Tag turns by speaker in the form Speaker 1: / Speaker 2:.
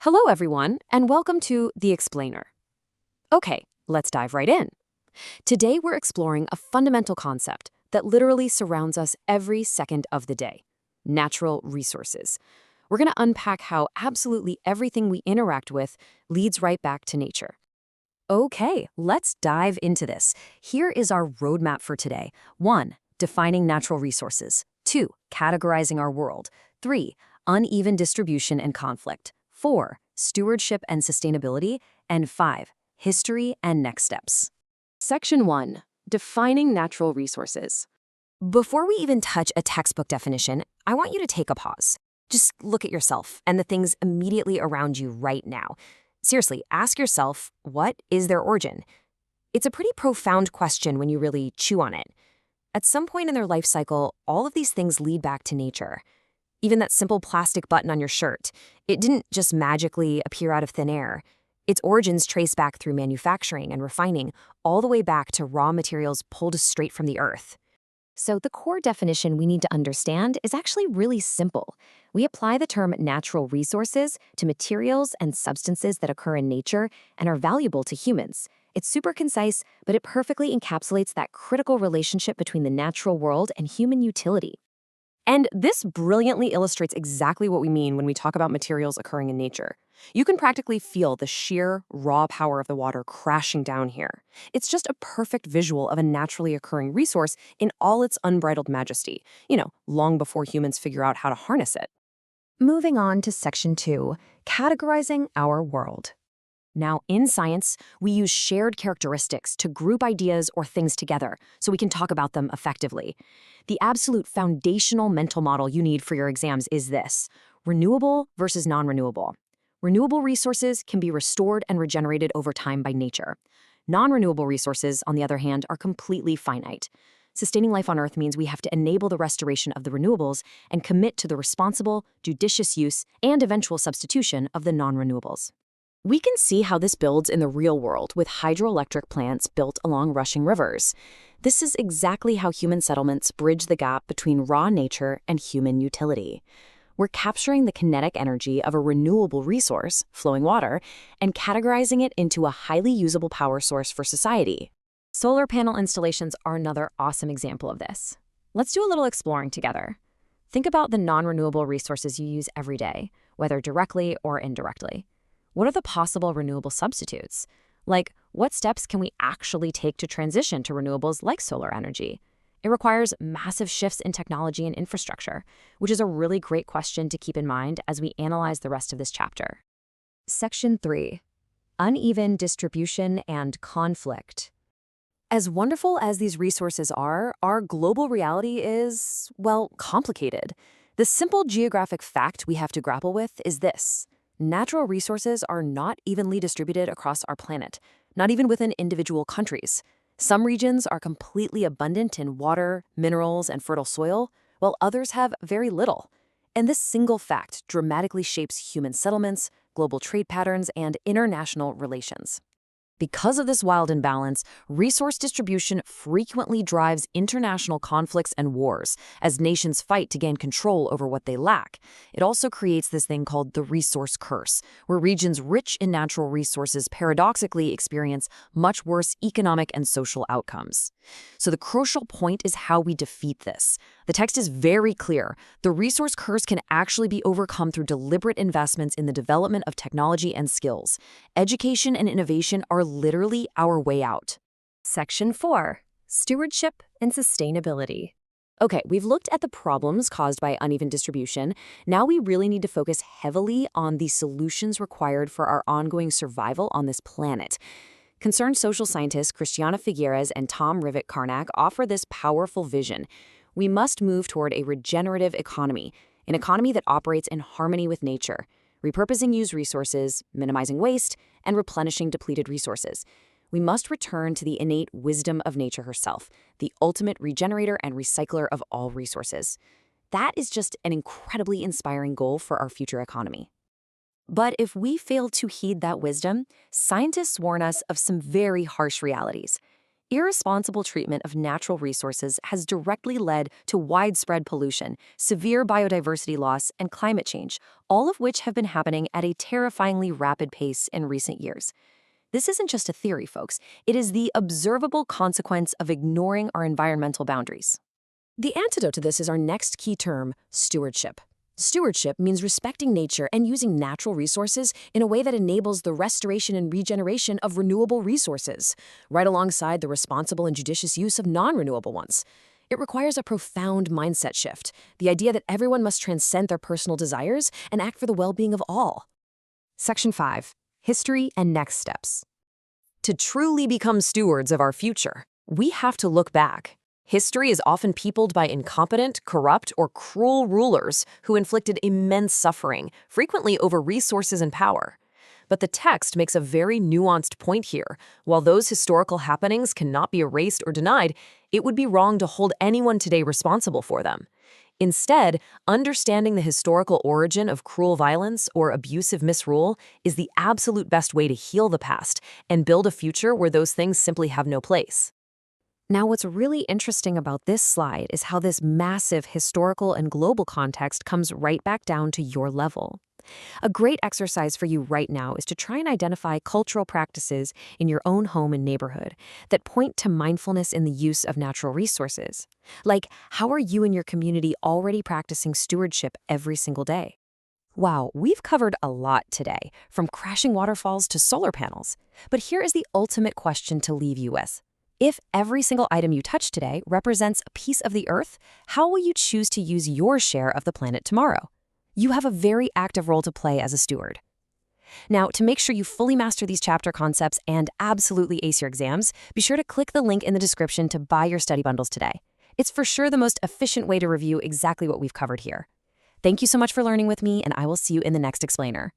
Speaker 1: Hello, everyone, and welcome to The Explainer. Okay, let's dive right in. Today, we're exploring a fundamental concept that literally surrounds us every second of the day: natural resources. We're going to unpack how absolutely everything we interact with leads right back to nature. Okay, let's dive into this. Here is our roadmap for today. 1. Defining natural resources. 2. Categorizing our world. 3. Uneven distribution and conflict. 4. Stewardship and sustainability. And 5. History and next steps. Section 1. Defining natural resources. Before we even touch a textbook definition, I want you to take a pause. Just look at yourself and the things immediately around you right now. Seriously, ask yourself, what is their origin? It's a pretty profound question when you really chew on it. At some point in their life cycle, all of these things lead back to nature. Even that simple plastic button on your shirt, it didn't just magically appear out of thin air. Its origins trace back through manufacturing and refining, all the way back to raw materials pulled straight from the earth. So the core definition we need to understand is actually really simple. We apply the term natural resources to materials and substances that occur in nature and are valuable to humans. It's super concise, but it perfectly encapsulates that critical relationship between the natural world and human utility. And this brilliantly illustrates exactly what we mean when we talk about materials occurring in nature. You can practically feel the sheer, raw power of the water crashing down here. It's just a perfect visual of a naturally occurring resource in all its unbridled majesty, long before humans figure out how to harness it. Moving on to Section 2, categorizing our world. Now, in science, we use shared characteristics to group ideas or things together so we can talk about them effectively. The absolute foundational mental model you need for your exams is this: renewable versus non-renewable. Renewable resources can be restored and regenerated over time by nature. Non-renewable resources, on the other hand, are completely finite. Sustaining life on Earth means we have to enable the restoration of the renewables and commit to the responsible, judicious use and eventual substitution of the non-renewables. We can see how this builds in the real world with hydroelectric plants built along rushing rivers. This is exactly how human settlements bridge the gap between raw nature and human utility. We're capturing the kinetic energy of a renewable resource, flowing water, and categorizing it into a highly usable power source for society. Solar panel installations are another awesome example of this. Let's do a little exploring together. Think about the non-renewable resources you use every day, whether directly or indirectly. What are the possible renewable substitutes? Like, what steps can we actually take to transition to renewables like solar energy? It requires massive shifts in technology and infrastructure, which is a really great question to keep in mind as we analyze the rest of this chapter. Section 3. Uneven distribution and conflict. As wonderful as these resources are, our global reality is, well, complicated. The simple geographic fact we have to grapple with is this: natural resources are not evenly distributed across our planet, not even within individual countries. Some regions are completely abundant in water, minerals, and fertile soil, while others have very little. And this single fact dramatically shapes human settlements, global trade patterns, and international relations. Because of this wild imbalance, resource distribution frequently drives international conflicts and wars as nations fight to gain control over what they lack. It also creates this thing called the resource curse, where regions rich in natural resources paradoxically experience much worse economic and social outcomes. So the crucial point is how we defeat this. The text is very clear. The resource curse can actually be overcome through deliberate investments in the development of technology and skills. Education and innovation are literally our way out. Section 4. Stewardship and sustainability. Okay, we've looked at the problems caused by uneven distribution. Now we really need to focus heavily on the solutions required for our ongoing survival on this planet. Concerned social scientists Christiana Figueres and Tom Rivett-Carnac offer this powerful vision. We must move toward a regenerative economy, an economy that operates in harmony with nature, repurposing used resources, minimizing waste, and replenishing depleted resources. We must return to the innate wisdom of nature herself, the ultimate regenerator and recycler of all resources. That is just an incredibly inspiring goal for our future economy. But if we fail to heed that wisdom, scientists warn us of some very harsh realities. Irresponsible treatment of natural resources has directly led to widespread pollution, severe biodiversity loss, and climate change, all of which have been happening at a terrifyingly rapid pace in recent years. This isn't just a theory, folks. It is the observable consequence of ignoring our environmental boundaries. The antidote to this is our next key term, stewardship. Stewardship means respecting nature and using natural resources in a way that enables the restoration and regeneration of renewable resources, right alongside the responsible and judicious use of non-renewable ones. It requires a profound mindset shift, the idea that everyone must transcend their personal desires and act for the well-being of all. Section 5. History and next steps. To truly become stewards of our future, we have to look back. History is often peopled by incompetent, corrupt, or cruel rulers who inflicted immense suffering, frequently over resources and power. But the text makes a very nuanced point here. While those historical happenings cannot be erased or denied, it would be wrong to hold anyone today responsible for them. Instead, understanding the historical origin of cruel violence or abusive misrule is the absolute best way to heal the past and build a future where those things simply have no place. Now, what's really interesting about this slide is how this massive historical and global context comes right back down to your level. A great exercise for you right now is to try and identify cultural practices in your own home and neighborhood that point to mindfulness in the use of natural resources. Like, how are you and your community already practicing stewardship every single day? Wow, we've covered a lot today, from crashing waterfalls to solar panels. But here is the ultimate question to leave you with. If every single item you touch today represents a piece of the Earth, how will you choose to use your share of the planet tomorrow? You have a very active role to play as a steward. Now, to make sure you fully master these chapter concepts and absolutely ace your exams, be sure to click the link in the description to buy your study bundles today. It's for sure the most efficient way to review exactly what we've covered here. Thank you so much for learning with me, and I will see you in the next explainer.